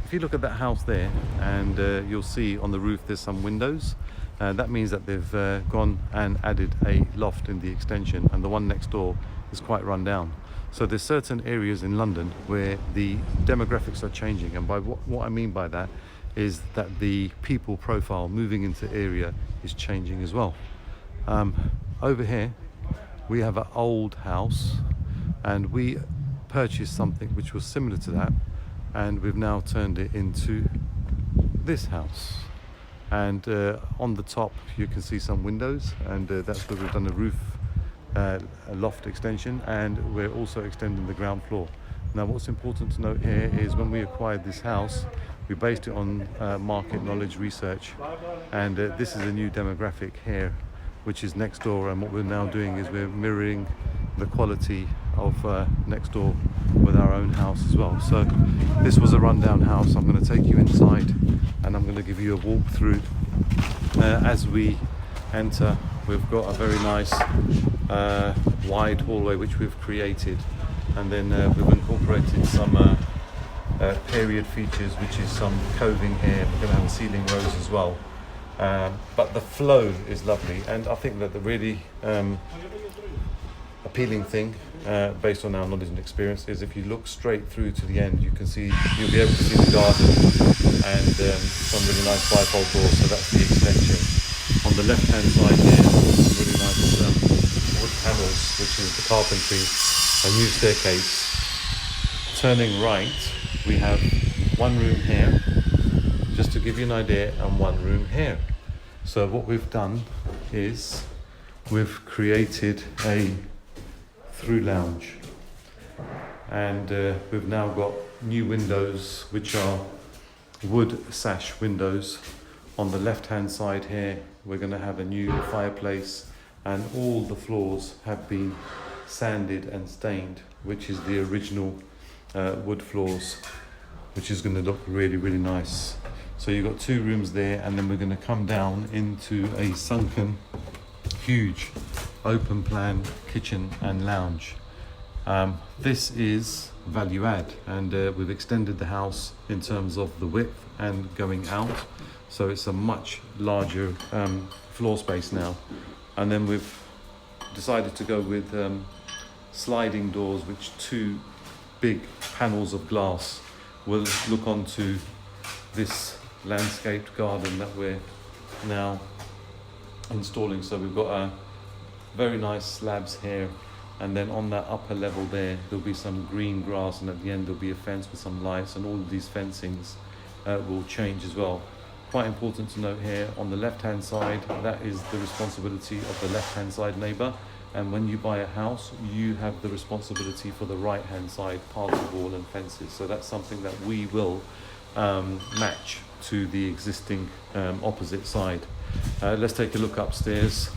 if you look at that house there, and you'll see on the roof there's some windows. That means that they've gone and added a loft in the extension, and the one next door is quite run down. So there's certain areas in London where the demographics are changing, and by what I mean by that is that the people profile moving into area is changing as well. Over here we have an old house, and we purchased something which was similar to that, and we've now turned it into this house. And on the top you can see some windows, and that's where we've done a roof a loft extension, and we're also extending the ground floor. Now what's important to note here is when we acquired this house, we based it on market knowledge research, and this is a new demographic here which is next door, and what we're now doing is we're mirroring the quality of next door with our own house as well. So this was a rundown house. I'm going to take you inside and I'm going to give you a walkthrough. As we enter, we've got a very nice wide hallway which we've created, and then we've incorporated some period features, which is some coving here. We're going to have a ceiling rose as well. But the flow is lovely, and I think that the really appealing thing based on our knowledge and experience is if you look straight through to the end, you'll be able to see the garden and some really nice bifold doors. So that's the extension. On the left hand side here, some really nice wood panels, which is the carpentry, a new staircase. Turning right, we have one room here, just to give you an idea, and one room here. So what we've done is we've created a through lounge, and we've now got new windows which are wood sash windows. On the left hand side here we're going to have a new fireplace, and all the floors have been sanded and stained, which is the original wood floors, which is going to look really, really nice. So you've got two rooms there, and then we're going to come down into a sunken, huge, open plan kitchen and lounge. This is value add, and we've extended the house in terms of the width and going out. So it's a much larger floor space now. And then we've decided to go with sliding doors, which two big panels of glass will look onto this landscaped garden that we're now installing. So we've got a very nice slabs here, and then on that upper level there'll be some green grass, and at the end there'll be a fence with some lights, and all of these fencings will change as well. Quite important to note here, on the left hand side, that is the responsibility of the left hand side neighbour, and when you buy a house you have the responsibility for the right hand side party wall and fences. So that's something that we will match to the existing opposite side. Let's take a look upstairs.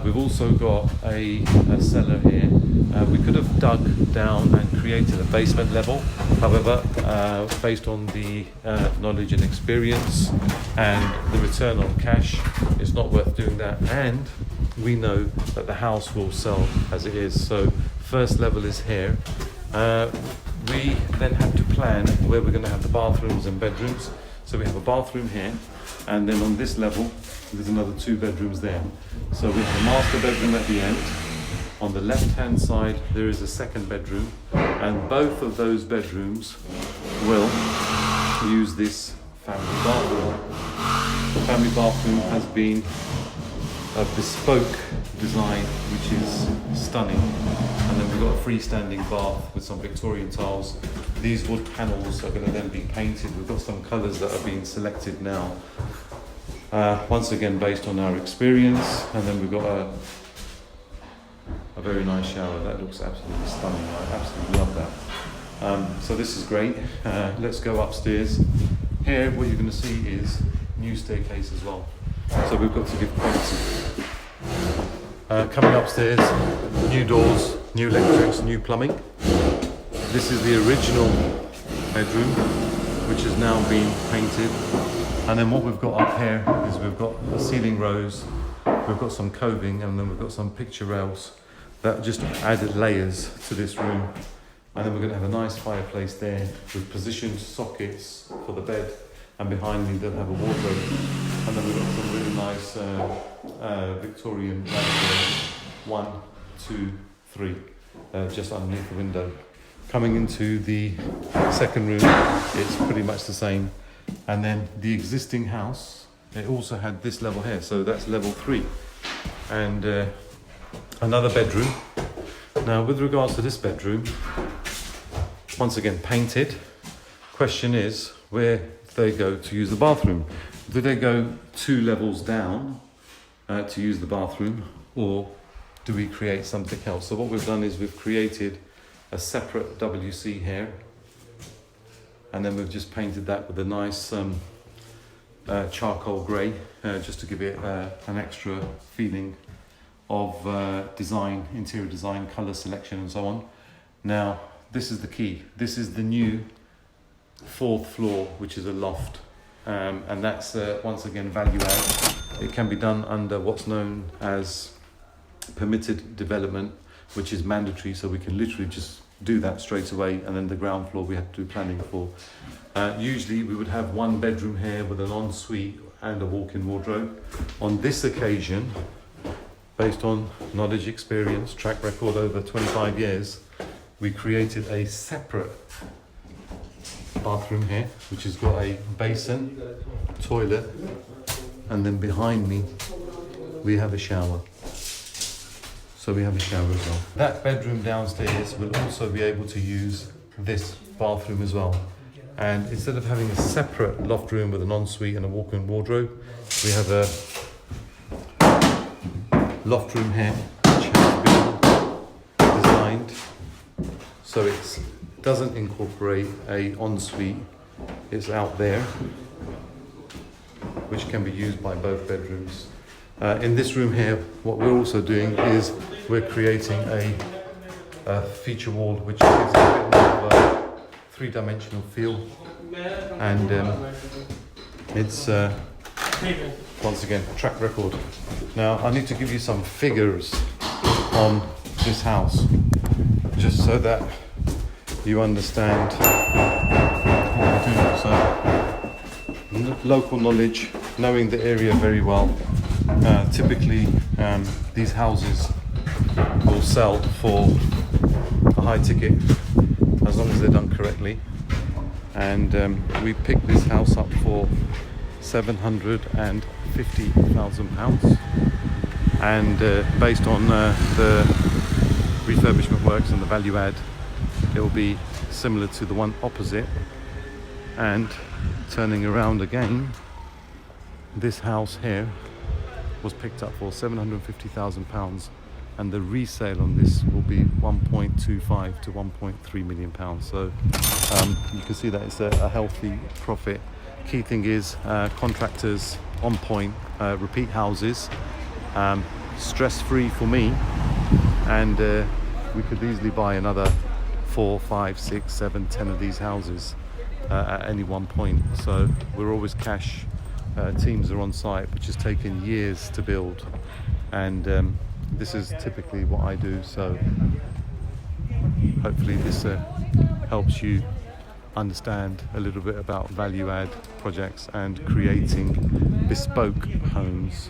We've also got a cellar here. We could have dug down and created a basement level. However, based on the knowledge and experience and the return on cash, it's not worth doing that. And we know that the house will sell as it is. So first level is here. We then have to plan where we're going to have the bathrooms and bedrooms. So we have a bathroom here, and then on this level there's another 2 bedrooms there. So we have a master bedroom at the end. On the left hand side there is a second bedroom, and both of those bedrooms will use this family bathroom. The family bathroom has been a bespoke design, which is stunning, and then we've got a freestanding bath with some Victorian tiles. These wood panels are going to then be painted. We've got some colours that are being selected now, once again based on our experience. And then we've got a very nice shower that looks absolutely stunning. I absolutely love that. So this is great. Let's go upstairs. Here what you're going to see is new staircase as well. So we've got to give quality. Coming upstairs, new doors, new electrics, new plumbing. This is the original bedroom, which has now been painted. And then what we've got up here is we've got a ceiling rose, we've got some coving, and then we've got some picture rails that just added layers to this room. And then we're going to have a nice fireplace there with positioned sockets for the bed, and behind me they'll have a wardrobe. And then we've got some really nice Victorian lavatories, 1, 2, 3, just underneath the window. Coming into the second room, it's pretty much the same. And then the existing house, it also had this level here, so that's level 3. And another bedroom. Now, with regards to this bedroom, once again painted. Question is, where do they go to use the bathroom? Do they go 2 levels down to use the bathroom, or do we create something else? So what we've done is we've created a separate WC here, and then we've just painted that with a nice charcoal grey, just to give it an extra feeling of design, interior design, colour selection and so on. Now, this is the key. This is the new 4th floor, which is a loft. And that's, once again, value add. It can be done under what's known as permitted development, which is mandatory, so we can literally just do that straight away, and then the ground floor we have to do planning for. Usually we would have 1 bedroom here with an ensuite and a walk-in wardrobe. On this occasion, based on knowledge, experience, track record over 25 years, we created a separate bathroom here, which has got a basin, toilet, and then behind me we have a shower. So we have a shower as well. That bedroom downstairs will also be able to use this bathroom as well. And instead of having a separate loft room with an ensuite and a walk-in wardrobe, we have a loft room here, which has been designed so it doesn't incorporate a ensuite. It's out there, which can be used by both bedrooms. In this room here, what we're also doing is we're creating a feature wall, which gives it a bit more of a 3-dimensional feel. And it's, once again, track record. Now, I need to give you some figures on this house, just so that you understand what we're doing. So, local knowledge, knowing the area very well. Typically, these houses will sell for a high ticket as long as they're done correctly. And we picked this house up for £750,000. And based on the refurbishment works and the value add, it will be similar to the one opposite. And turning around again, this house here was picked up for £750,000, and the resale on this will be £1.25 to £1.3 million. So you can see that it's a healthy profit. Key thing is contractors on point, repeat houses, stress-free for me, and we could easily buy another 4, 5, 6, 7, 10 of these houses at any one point. So we're always cash. Teams are on site, which has taken years to build, and this is typically what I do. So hopefully this helps you understand a little bit about value add projects and creating bespoke homes